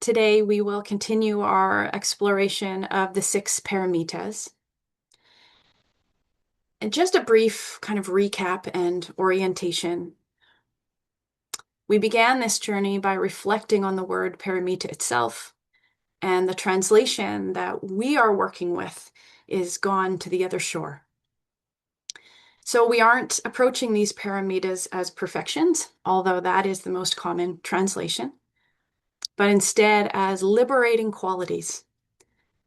Today, we will continue our exploration of the six paramitas. And just a brief kind of recap and orientation. We began this journey by reflecting on the word paramita itself, and the translation that we are working with is gone to the other shore. So we aren't approaching these paramitas as perfections, although that is the most common translation, but instead as liberating qualities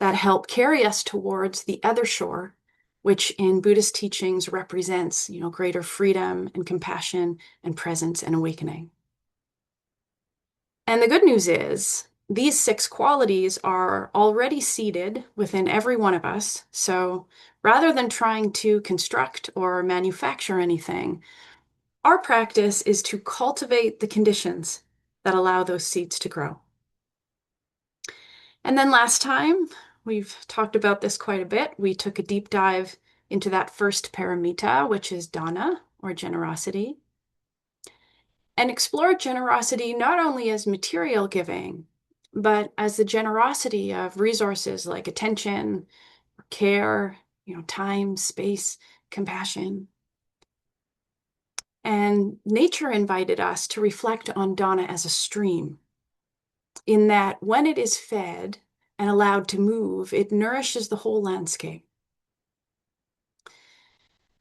that help carry us towards the other shore, which in Buddhist teachings represents, greater freedom and compassion and presence and awakening. And the good news is these six qualities are already seated within every one of us. So rather than trying to construct or manufacture anything, our practice is to cultivate the conditions that allow those seeds to grow. And then last time, we've talked about this quite a bit. We took a deep dive into that first paramita, which is Dāna, or generosity, and explored generosity not only as material giving, but as the generosity of resources like attention, care, time, space, compassion. And nature invited us to reflect on Dāna as a stream, in that when it is fed and allowed to move, it nourishes the whole landscape.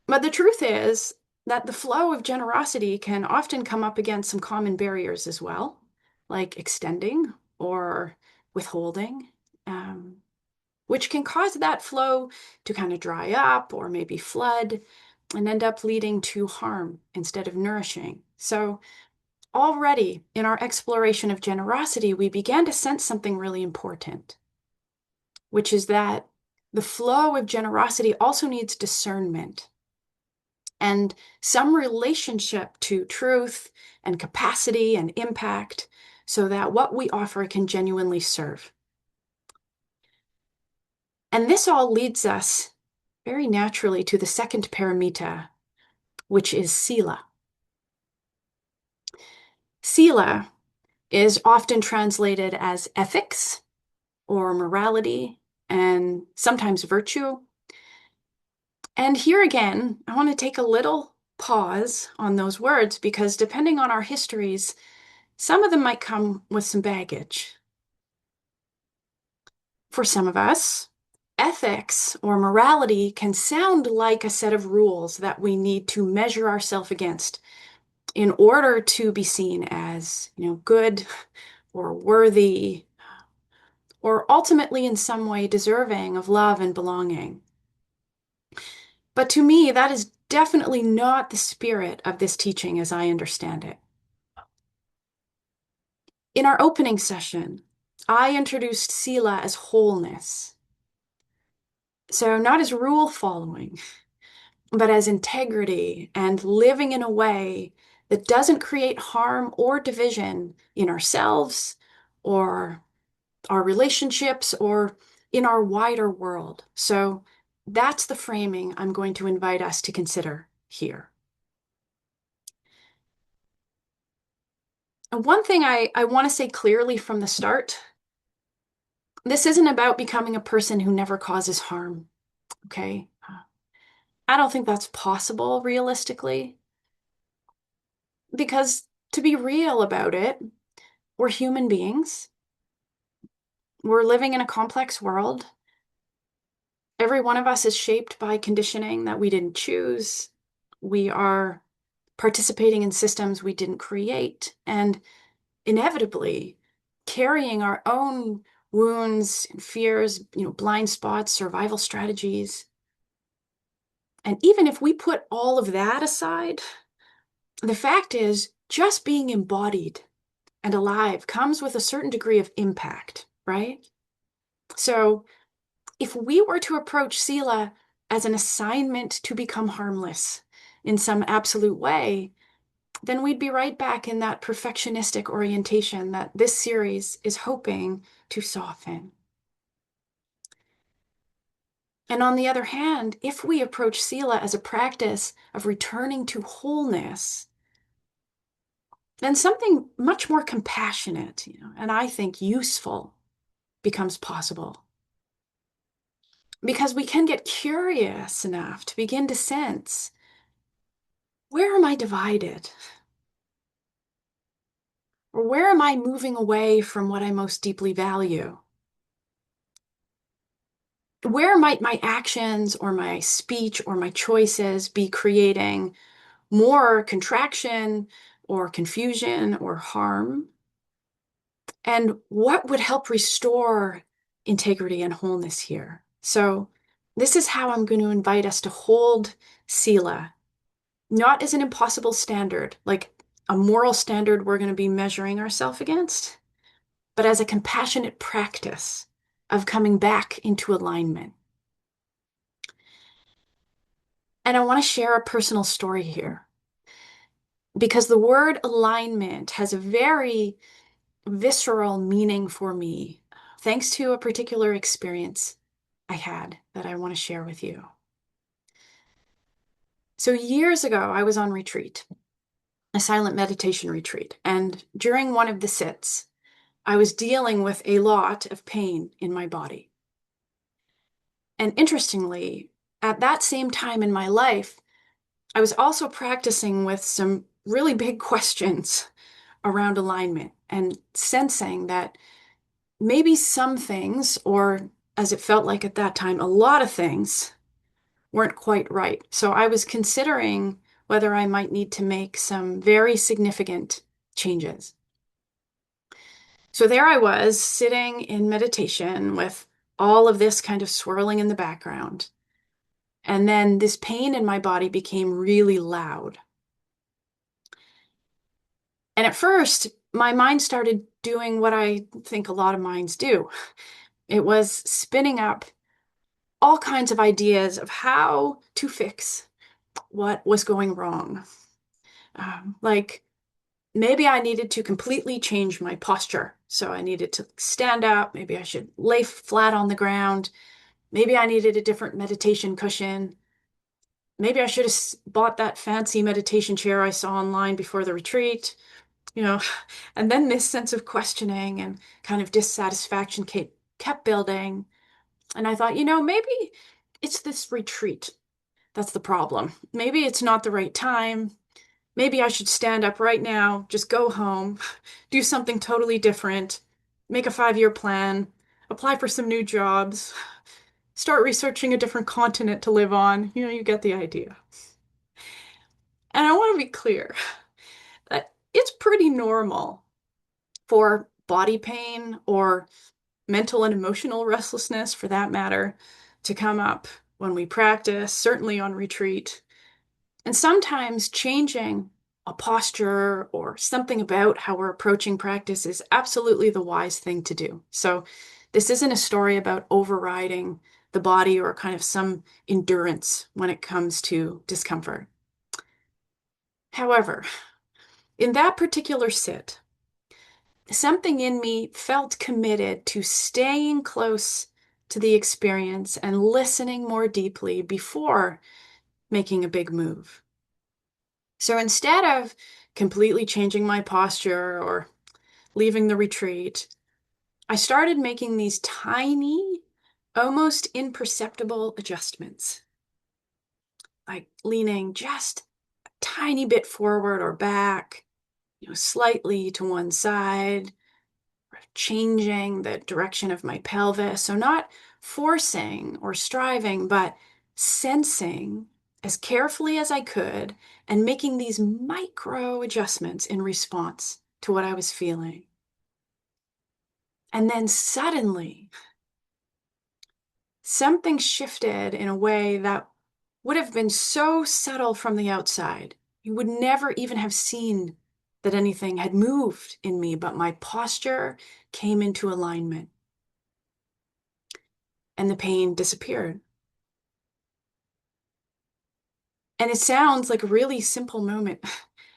But the truth is that the flow of generosity can often come up against some common barriers as well, like extending or withholding, which can cause that flow to kind of dry up or maybe flood and end up leading to harm instead of nourishing. So already in our exploration of generosity, we began to sense something really important, which is that the flow of generosity also needs discernment and some relationship to truth and capacity and impact so that what we offer can genuinely serve. And this all leads us very naturally to the second paramita, which is Sīla. Sīla is often translated as ethics or morality and sometimes virtue. And here again, I want to take a little pause on those words because depending on our histories, some of them might come with some baggage. For some of us, ethics or morality can sound like a set of rules that we need to measure ourselves against in order to be seen as, good or worthy, or ultimately in some way deserving of love and belonging. But to me, that is definitely not the spirit of this teaching as I understand it. In our opening session, I introduced Sīla as wholeness. So not as rule following, but as integrity and living in a way that doesn't create harm or division in ourselves or our relationships or in our wider world. So that's the framing I'm going to invite us to consider here. And one thing I want to say clearly from the start, this isn't about becoming a person who never causes harm, okay? I don't think that's possible realistically, because to be real about it, we're human beings. We're living in a complex world. Every one of us is shaped by conditioning that we didn't choose. We are participating in systems we didn't create, and inevitably carrying our own wounds and fears, blind spots, survival strategies. And even if we put all of that aside, the fact is just being embodied and alive comes with a certain degree of impact, right? So if we were to approach Sīla as an assignment to become harmless in some absolute way, then we'd be right back in that perfectionistic orientation that this series is hoping to soften. And on the other hand, if we approach Sīla as a practice of returning to wholeness, then something much more compassionate, and I think useful becomes possible. Because we can get curious enough to begin to sense, where am I divided? Or where am I moving away from what I most deeply value? Where might my actions or my speech or my choices be creating more contraction or confusion or harm? And what would help restore integrity and wholeness here? So, this is how I'm going to invite us to hold Sīla, not as an impossible standard, like a moral standard we're going to be measuring ourselves against, but as a compassionate practice of coming back into alignment. And I want to share a personal story here because the word alignment has a very visceral meaning for me, thanks to a particular experience I had that I want to share with you. So, years ago, I was on retreat, a silent meditation retreat. And during one of the sits, I was dealing with a lot of pain in my body. And interestingly, at that same time in my life, I was also practicing with some really big questions around alignment and sensing that maybe some things, or as it felt like at that time, a lot of things weren't quite right. So I was considering whether I might need to make some very significant changes. So there I was sitting in meditation with all of this kind of swirling in the background. And then this pain in my body became really loud. And at first, my mind started doing what I think a lot of minds do. It was spinning up all kinds of ideas of how to fix what was going wrong. Like maybe I needed to completely change my posture. So I needed to stand up. Maybe I should lay flat on the ground. Maybe I needed a different meditation cushion. Maybe I should have bought that fancy meditation chair I saw online before the retreat, you know. And then this sense of questioning and kind of dissatisfaction kept building. And I thought, maybe it's this retreat that's the problem. Maybe it's not the right time. Maybe I should stand up right now, just go home, do something totally different, make a 5-year plan, apply for some new jobs, start researching a different continent to live on. You get the idea. And I want to be clear that it's pretty normal for body pain or mental and emotional restlessness, for that matter, to come up when we practice, certainly on retreat. And sometimes changing a posture or something about how we're approaching practice is absolutely the wise thing to do. So this isn't a story about overriding the body or kind of some endurance when it comes to discomfort. However, in that particular sit, something in me felt committed to staying close to the experience and listening more deeply before making a big move. So instead of completely changing my posture or leaving the retreat, I started making these tiny, almost imperceptible adjustments, like leaning just a tiny bit forward or back, slightly to one side, or changing the direction of my pelvis. So not forcing or striving, but sensing as carefully as I could and making these micro adjustments in response to what I was feeling. And then suddenly, something shifted in a way that would have been so subtle from the outside. You would never even have seen that anything had moved in me, but my posture came into alignment and the pain disappeared. And it sounds like a really simple moment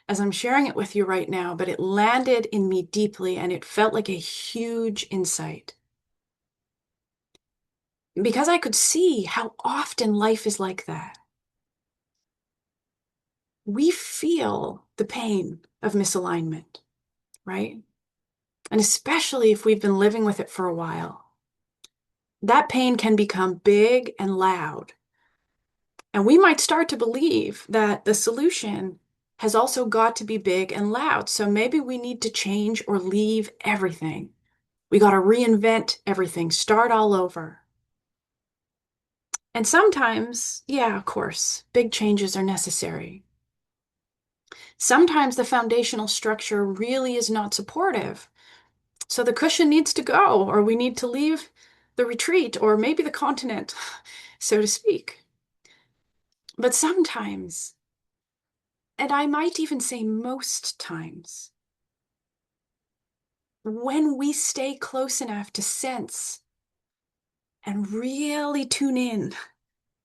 as I'm sharing it with you right now, but it landed in me deeply and it felt like a huge insight. Because I could see how often life is like that. we feel the pain of misalignment, right? And especially if we've been living with it for a while, that pain can become big and loud. And we might start to believe that the solution has also got to be big and loud. So maybe we need to change or leave everything. We got to reinvent everything, start all over. And sometimes, yeah, of course, big changes are necessary. Sometimes the foundational structure really is not supportive. So the cushion needs to go, or we need to leave the retreat, or maybe the continent, so to speak. But sometimes, and I might even say most times, when we stay close enough to sense and really tune in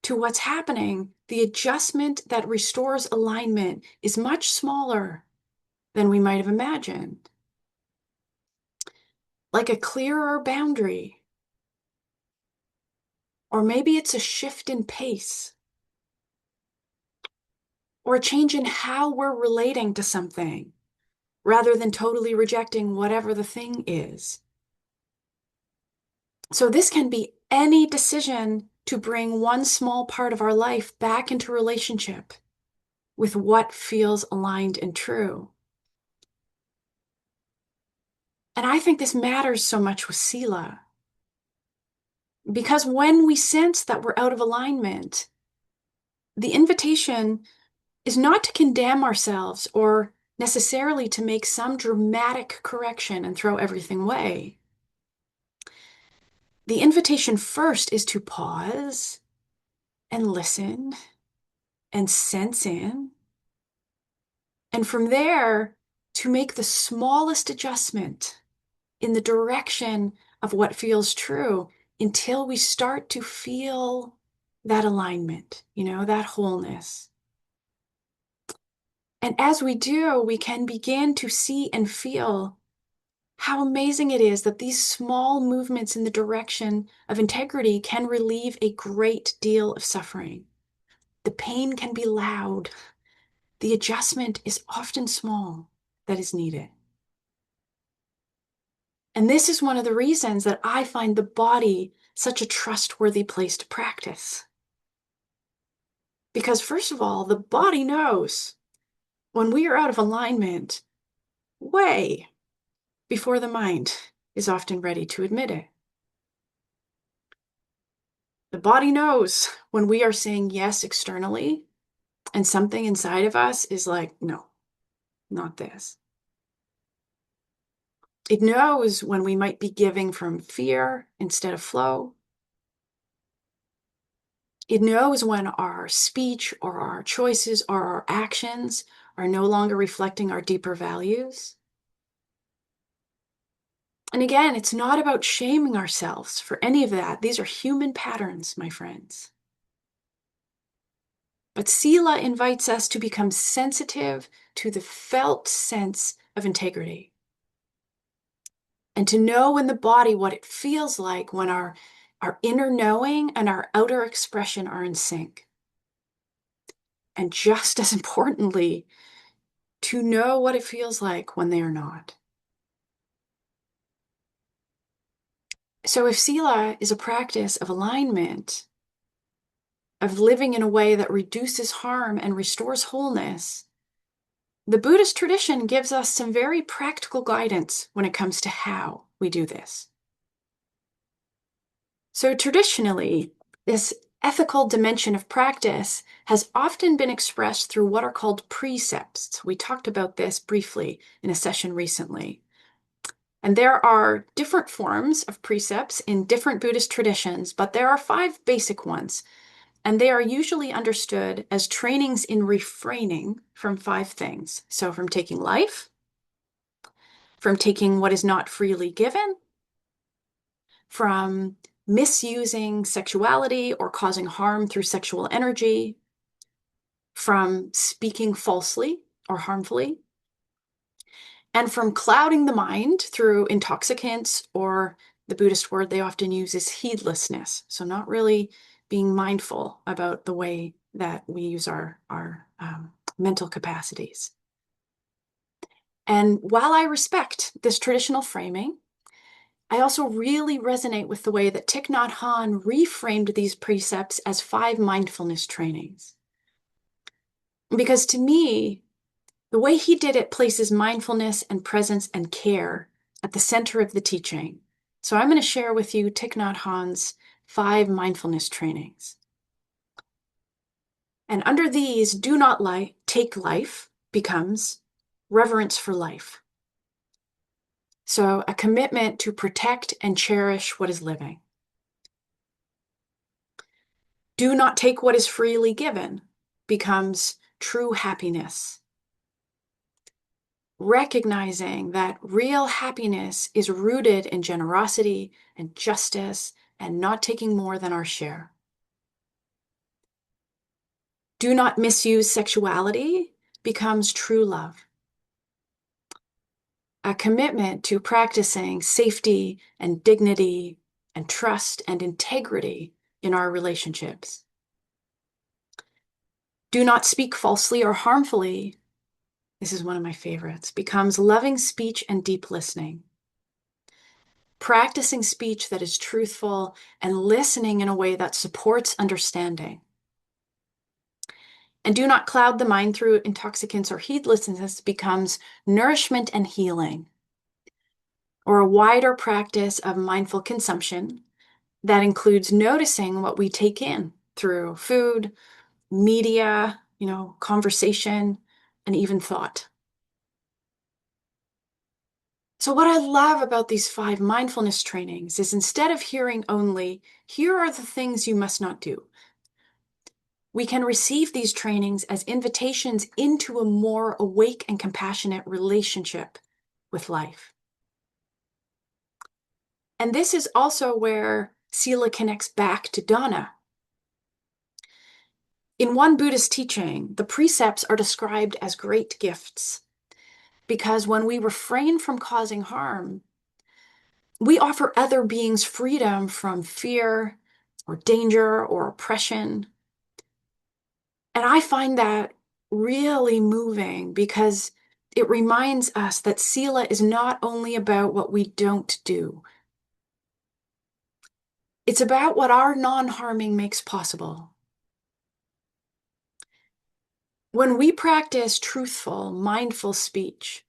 to what's happening, the adjustment that restores alignment is much smaller than we might have imagined. Like a clearer boundary. Or maybe it's a shift in pace. Or a change in how we're relating to something, rather than totally rejecting whatever the thing is. So this can be any decision to bring one small part of our life back into relationship with what feels aligned and true. And I think this matters so much with Sīla. Because when we sense that we're out of alignment, the invitation is not to condemn ourselves or necessarily to make some dramatic correction and throw everything away. The invitation first is to pause and listen and sense in. And from there, to make the smallest adjustment in the direction of what feels true until we start to feel that alignment, that wholeness. And as we do, we can begin to see and feel how amazing it is that these small movements in the direction of integrity can relieve a great deal of suffering. The pain can be loud. The adjustment is often small that is needed. And this is one of the reasons that I find the body such a trustworthy place to practice. Because first of all, the body knows when we are out of alignment way before the mind is often ready to admit it. The body knows when we are saying yes externally and something inside of us is like, no, not this. It knows when we might be giving from fear instead of flow. It knows when our speech or our choices or our actions are no longer reflecting our deeper values. And again, it's not about shaming ourselves for any of that. These are human patterns, my friends. But Sīla invites us to become sensitive to the felt sense of integrity. And to know in the body what it feels like when our inner knowing and our outer expression are in sync. And just as importantly, to know what it feels like when they are not. So if Sīla is a practice of alignment, of living in a way that reduces harm and restores wholeness, the Buddhist tradition gives us some very practical guidance when it comes to how we do this. So traditionally, this ethical dimension of practice has often been expressed through what are called precepts. We talked about this briefly in a session recently. And there are different forms of precepts in different Buddhist traditions, but there are 5 basic ones. And they are usually understood as trainings in refraining from 5 things. So from taking life, from taking what is not freely given, from misusing sexuality or causing harm through sexual energy, from speaking falsely or harmfully, and from clouding the mind through intoxicants, or the Buddhist word they often use is heedlessness. So not really being mindful about the way that we use our mental capacities. And while I respect this traditional framing, I also really resonate with the way that Thich Nhat Hanh reframed these precepts as 5 mindfulness trainings. Because to me, the way he did it places mindfulness and presence and care at the center of the teaching. So I'm going to share with you Thich Nhat Hanh's 5 mindfulness trainings. And under these, do not take life becomes reverence for life. So a commitment to protect and cherish what is living. Do not take what is freely given becomes true happiness. Recognizing that real happiness is rooted in generosity and justice and not taking more than our share. Do not misuse sexuality becomes true love. A commitment to practicing safety and dignity and trust and integrity in our relationships. Do not speak falsely or harmfully. This is one of my favorites. Becomes loving speech and deep listening. Practicing speech that is truthful and listening in a way that supports understanding. And do not cloud the mind through intoxicants or heedlessness becomes nourishment and healing. Or a wider practice of mindful consumption that includes noticing what we take in through food, media, conversation, and even thought. So what I love about these 5 mindfulness trainings is instead of hearing only, here are the things you must not do, we can receive these trainings as invitations into a more awake and compassionate relationship with life. And this is also where Sīla connects back to Dāna. In one Buddhist teaching, the precepts are described as great gifts because when we refrain from causing harm, we offer other beings freedom from fear or danger or oppression. And I find that really moving because it reminds us that Sīla is not only about what we don't do. It's about what our non-harming makes possible. When we practice truthful, mindful speech,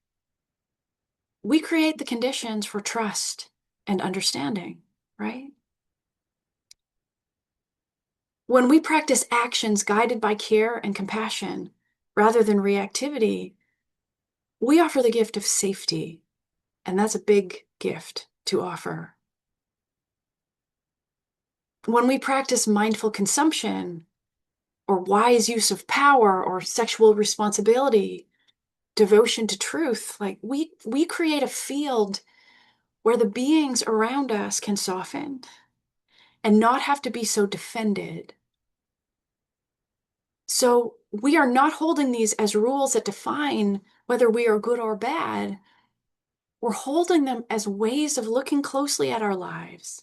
we create the conditions for trust and understanding, right? When we practice actions guided by care and compassion rather than reactivity, we offer the gift of safety, and that's a big gift to offer. When we practice mindful consumption or wise use of power or sexual responsibility, devotion to truth, like we create a field where the beings around us can soften and not have to be so defended. So we are not holding these as rules that define whether we are good or bad. We're holding them as ways of looking closely at our lives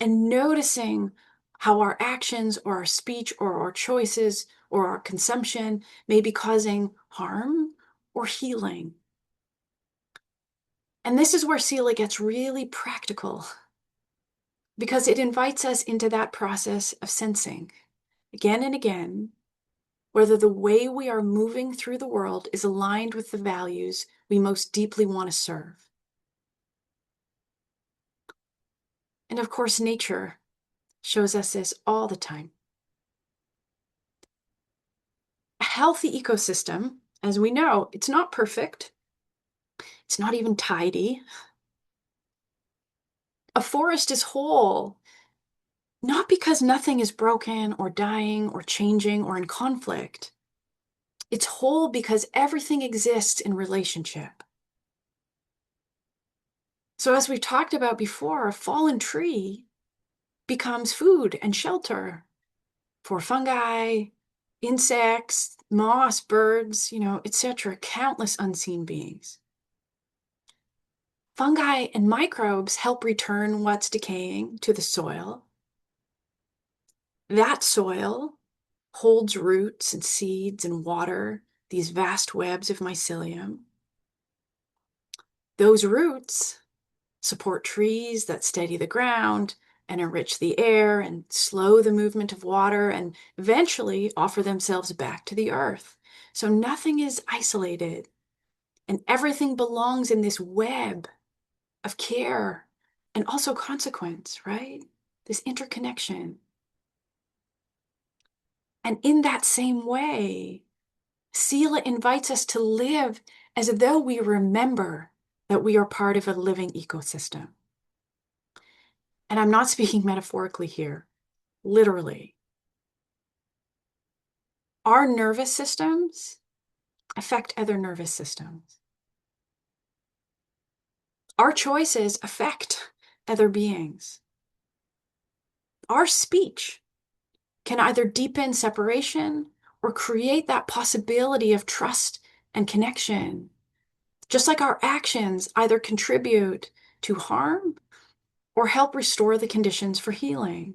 and noticing how our actions or our speech or our choices or our consumption may be causing harm or healing. And this is where Sīla gets really practical because it invites us into that process of sensing again and again whether the way we are moving through the world is aligned with the values we most deeply want to serve. And of course, nature shows us this all the time. A healthy ecosystem, as we know, it's not perfect. It's not even tidy. A forest is whole, not because nothing is broken or dying or changing or in conflict. It's whole because everything exists in relationship. So as we've talked about before, a fallen tree becomes food and shelter for fungi, insects, moss, birds, etc., countless unseen beings. Fungi and microbes help return what's decaying to the soil. That soil holds roots and seeds and water these vast webs of mycelium. Those roots support trees that steady the ground and enrich the air and slow the movement of water and eventually offer themselves back to the earth. So nothing is isolated and everything belongs in this web of care and also consequence, right? This interconnection. And in that same way, Sīla invites us to live as though we remember that we are part of a living ecosystem. And I'm not speaking metaphorically here, literally. Our nervous systems affect other nervous systems. Our choices affect other beings. Our speech can either deepen separation or create that possibility of trust and connection. Just like our actions either contribute to harm or help restore the conditions for healing.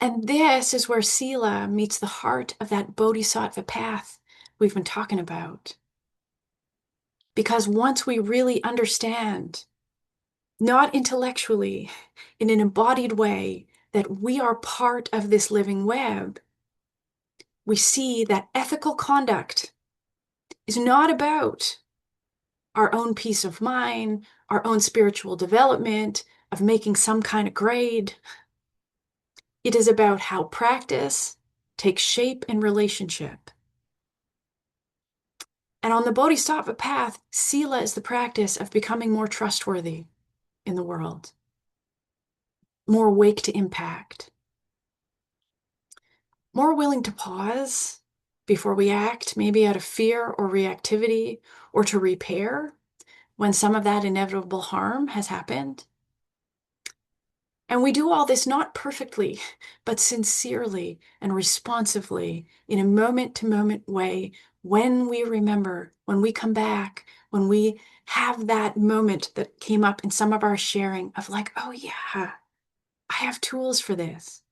And this is where Sīla meets the heart of that bodhisattva path we've been talking about. Because once we really understand, not intellectually, in an embodied way, that we are part of this living web, we see that ethical conduct is not about our own peace of mind, our own spiritual development, of making some kind of grade. It is about how practice takes shape in relationship. And on the Bodhisattva path, Sīla is the practice of becoming more trustworthy in the world, more awake to impact, more willing to pause before we act, maybe out of fear or reactivity, or to repair when some of that inevitable harm has happened. And we do all this not perfectly, but sincerely and responsively in a moment-to-moment way when we remember, when we come back, when we have that moment that came up in some of our sharing of like, oh yeah, I have tools for this.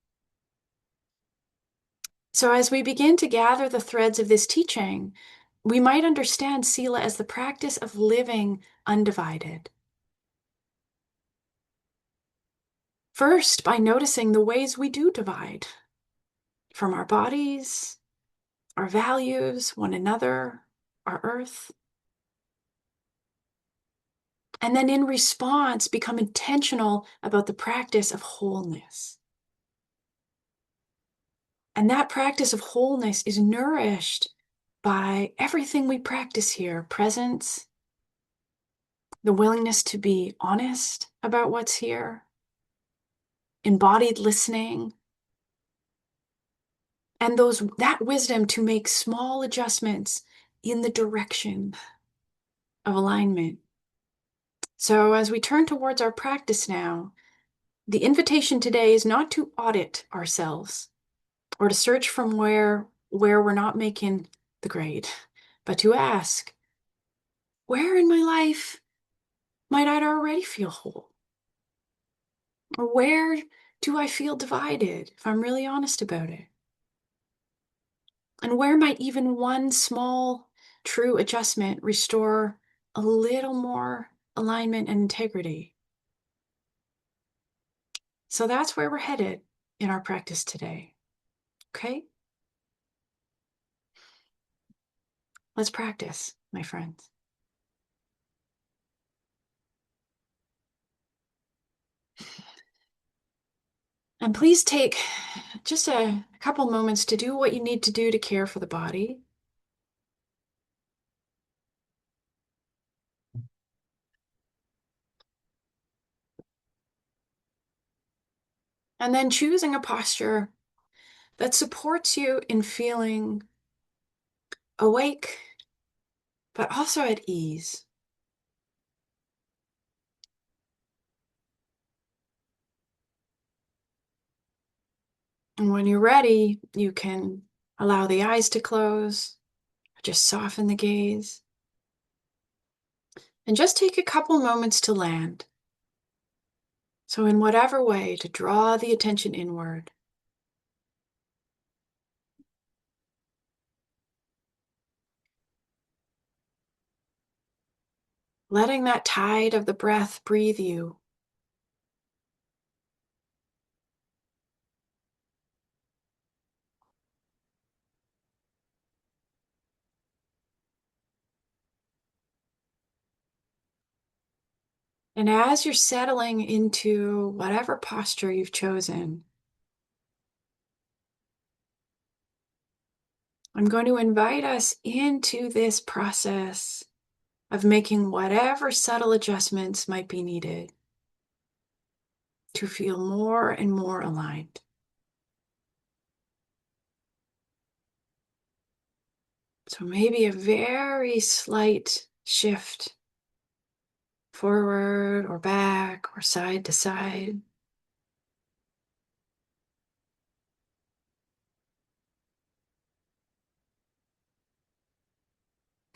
So as we begin to gather the threads of this teaching, we might understand Sīla as the practice of living undivided. First, by noticing the ways we do divide from our bodies, our values, one another, our earth. And then in response, become intentional about the practice of wholeness. And that practice of wholeness is nourished by everything we practice here: presence, the willingness to be honest about what's here, embodied listening, and that wisdom to make small adjustments in the direction of alignment. So as we turn towards our practice now, the invitation today is not to audit ourselves or to search from where we're not making the grade, but to ask, where in my life might I already feel whole? Or where do I feel divided, if I'm really honest about it? And where might even one small, true adjustment restore a little more alignment and integrity? So that's where we're headed in our practice today. Okay? Let's practice, my friends. And please take just a couple moments to do what you need to do to care for the body. And then choosing a posture that supports you in feeling awake, but also at ease. And when you're ready, you can allow the eyes to close, just soften the gaze, and just take a couple moments to land. So in whatever way, to draw the attention inward. letting that tide of the breath breathe you. And as you're settling into whatever posture you've chosen, I'm going to invite us into this process of making whatever subtle adjustments might be needed to feel more and more aligned. So maybe a very slight shift forward or back or side to side.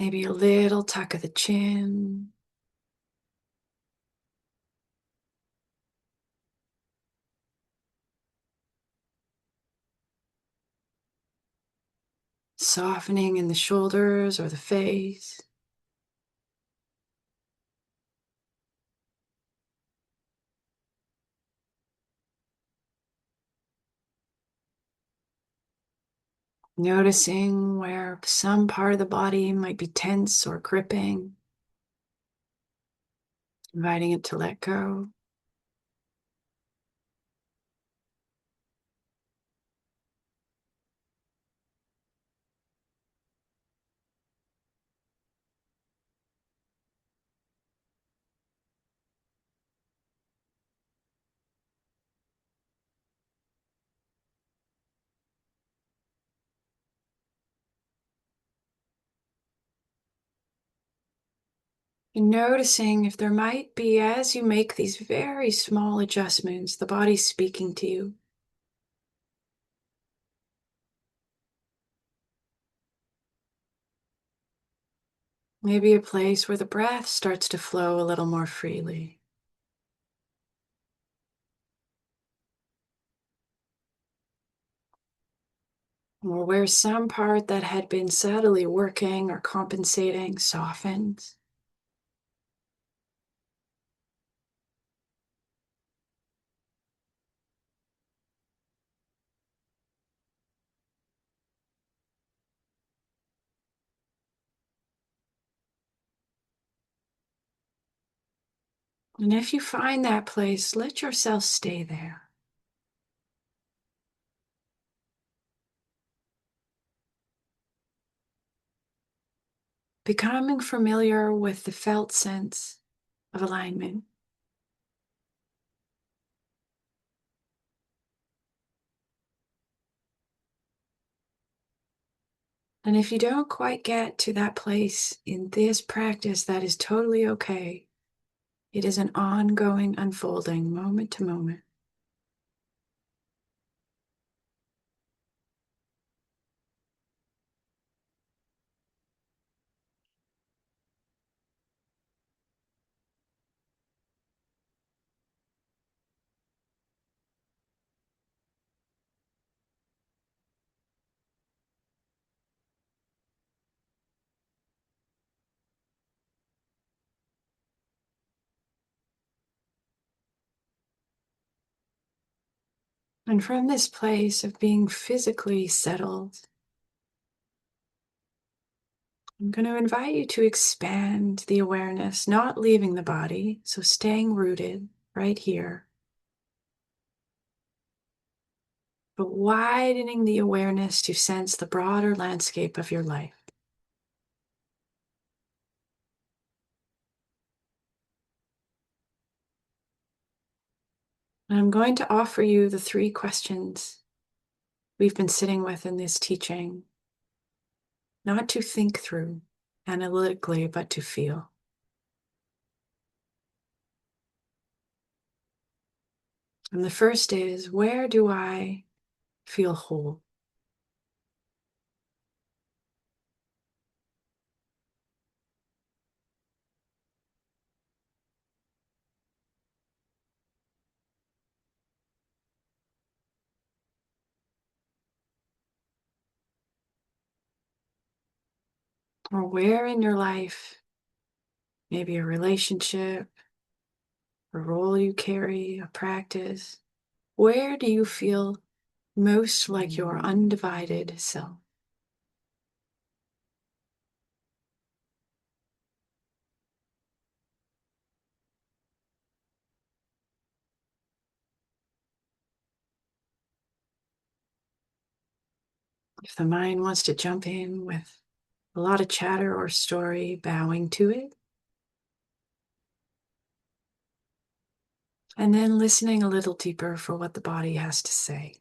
Maybe a little tuck of the chin. Softening in the shoulders or the face. Noticing where some part of the body might be tense or gripping. Inviting it to let go. And noticing if there might be, as you make these very small adjustments, the body speaking to you. Maybe a place where the breath starts to flow a little more freely. Or where some part that had been subtly working or compensating softens. And if you find that place, let yourself stay there. Becoming familiar with the felt sense of alignment. And if you don't quite get to that place in this practice, that is totally okay. It is an ongoing unfolding moment to moment. And from this place of being physically settled, I'm going to invite you to expand the awareness, not leaving the body, so staying rooted right here, but widening the awareness to sense the broader landscape of your life. And I'm going to offer you the 3 questions we've been sitting with in this teaching, not to think through analytically, but to feel. And the first is, where do I feel whole? Or where in your life maybe a relationship, a role you carry, a practice. Where do you feel most like your undivided self? If the mind wants to jump in with a lot of chatter or story, bowing to it, and then listening a little deeper for what the body has to say.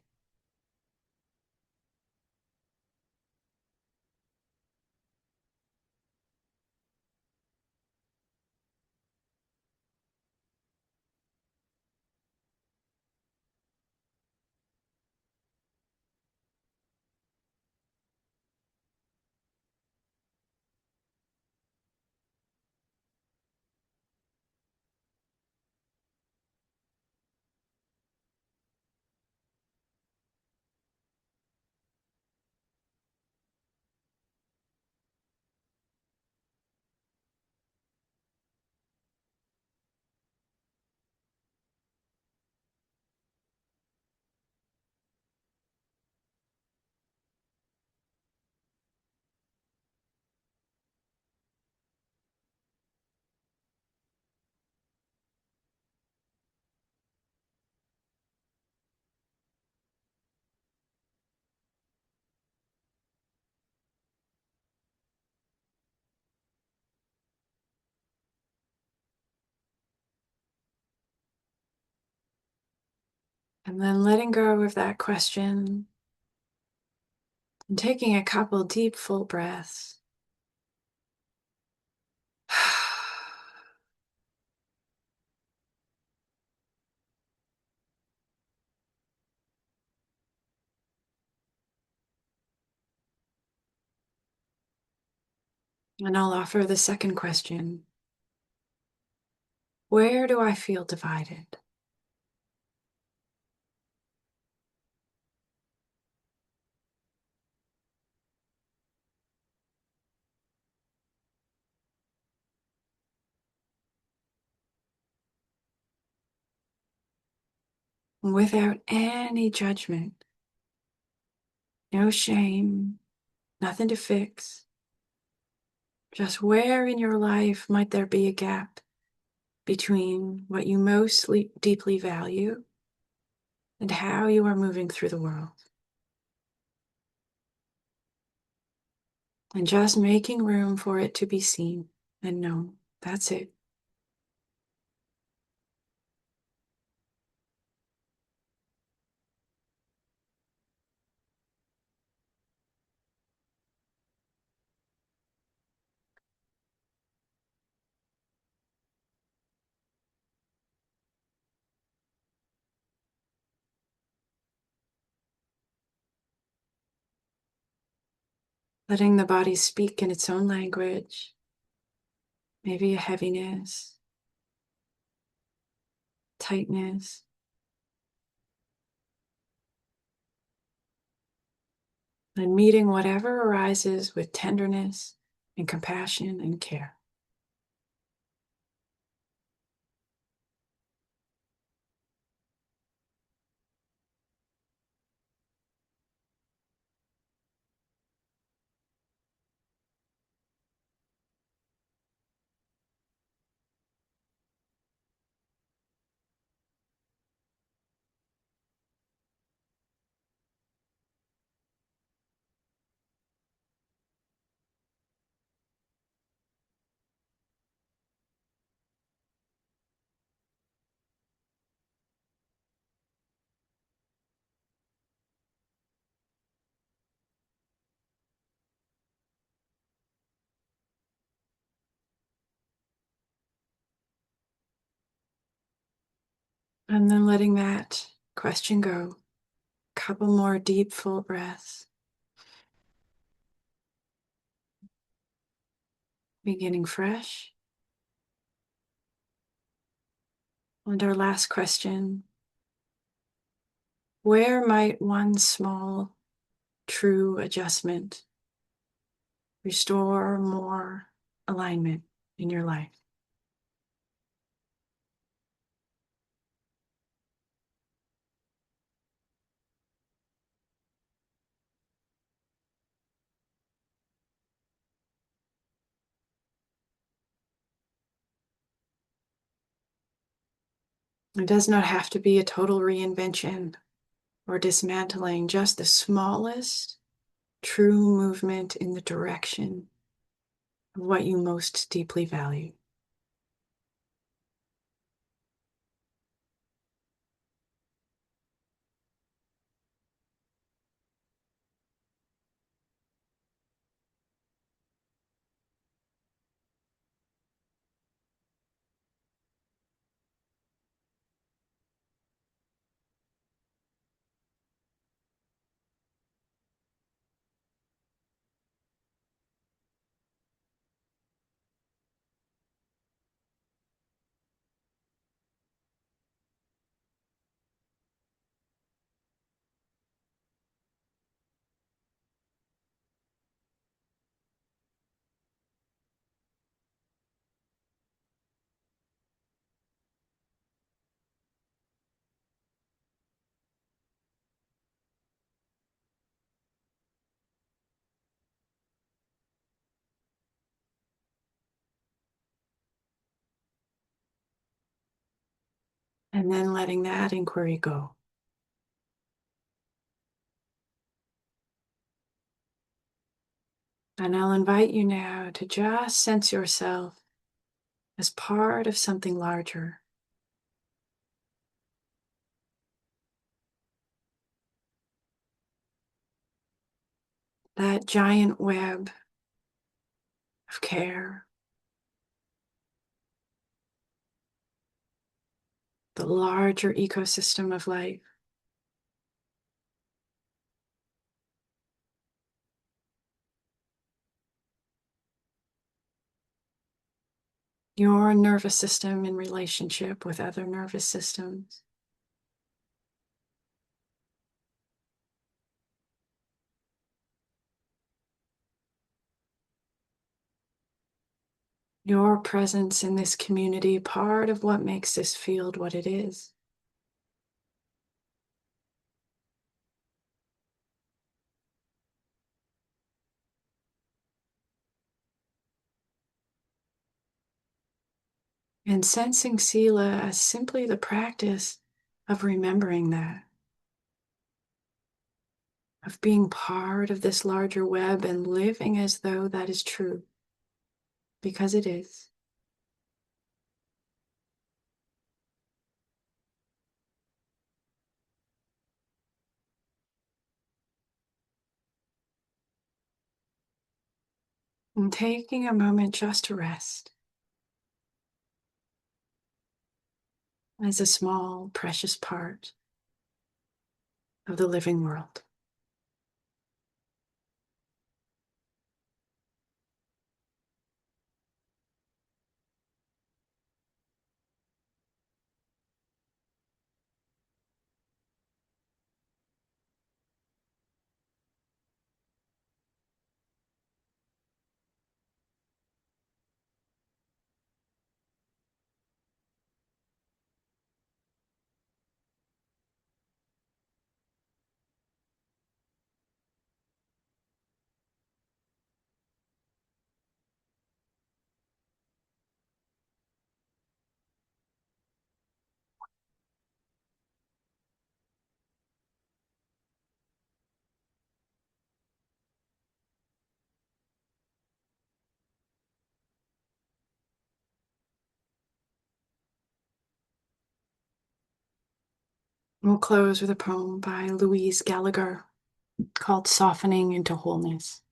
And then letting go of that question and taking a couple deep, full breaths. And I'll offer the second question. Where do I feel divided? Without any judgment, no shame, nothing to fix. Just where in your life might there be a gap between what you most deeply value and how you are moving through the world? And just making room for it to be seen and known. That's it. Letting the body speak in its own language, maybe a heaviness, tightness, and meeting whatever arises with tenderness and compassion and care. And then letting that question go. Couple more deep, full breaths. Beginning fresh. And our last question. Where might one small, true adjustment restore more alignment in your life? It does not have to be a total reinvention or dismantling, just the smallest true movement in the direction of what you most deeply value. And then letting that inquiry go. And I'll invite you now to just sense yourself as part of something larger. That giant web of care, the larger ecosystem of life. Your nervous system in relationship with other nervous systems. Your presence in this community, part of what makes this field what it is. And sensing Sīla as simply the practice of remembering that, of being part of this larger web and living as though that is true, because it is. And taking a moment just to rest as a small, precious part of the living world. We'll close with a poem by Louise Gallagher called Softening into Wholeness.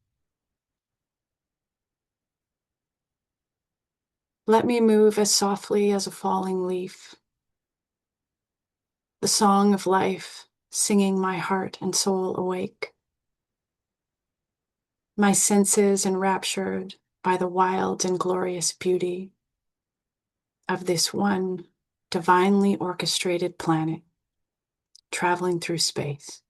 Let me move as softly as a falling leaf, the song of life singing my heart and soul awake, my senses enraptured by the wild and glorious beauty of this one divinely orchestrated planet traveling through space.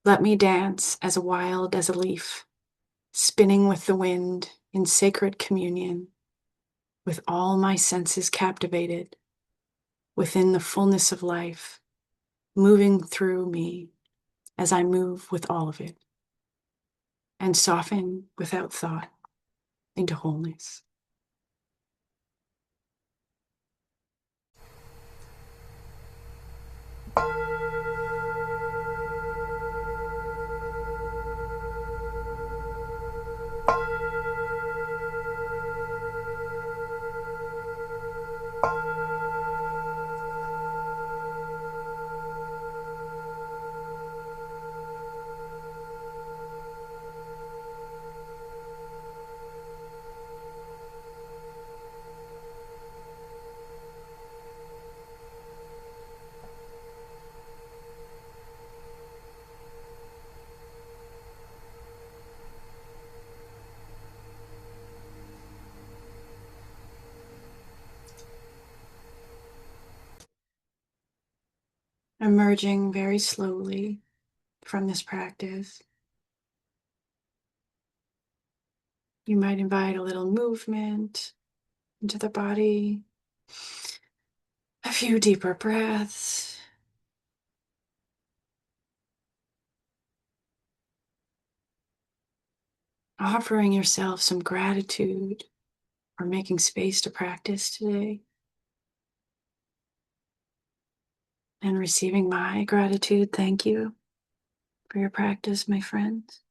Let me dance as wild as a leaf, spinning with the wind in sacred communion, with all my senses captivated within the fullness of life, moving through me as I move with all of it, and soften without thought into wholeness. emerging very slowly from this practice. You might invite a little movement into the body, a few deeper breaths. Offering yourself some gratitude for making space to practice today. And receiving my gratitude. Thank you for your practice, my friends.